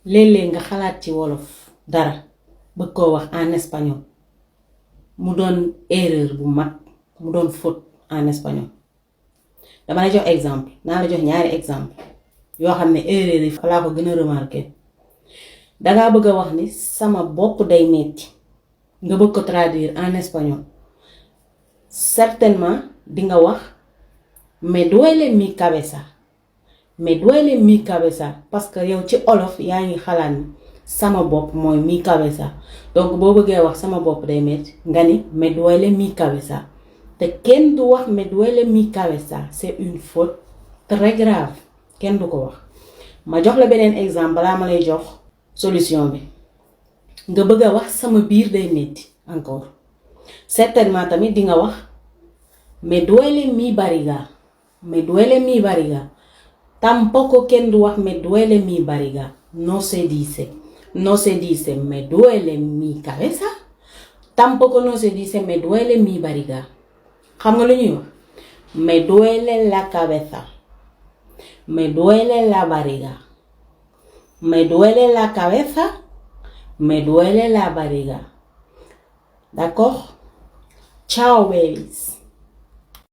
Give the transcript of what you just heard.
léeg-léeg nga xalaat ci wolof dara bëgg koo wax en espagnol mu doon erreur bu mag mu doon faute en espagnol dama la jox exemple naa la jox ñaari exemple yoo xam ne erreur yi fa laa ko gën a remarqué dangaa bëgg a wax ni sama bopp day metti nga bëgg ko traduire en espagnol certainement di nga wax me duele mi cabeza parce que yow ci olof yaa ngi xalaat ni sama bopp mooy mi cabeza donc boo bëggee wax sama bopp day metti nga ni me duele mi cabeza te kenn du wax me duele mi cabeza c'est une faute très grave kenn du ko wax ma jox la beneen exemple balaa ma lay jox solution bi nga bëgg a wax sama biir day metti encore certainement tamit di nga wax me duele mi barriga tampoco kenn du wax me duele mi barriga no se dice me duele mi cabeza tampoco no se dice me duele mi barriga xam nga lu ñuy wax me duele la cabeza me duele la barriga me duele la cabeza me duele la barriga d'accord ciao babies.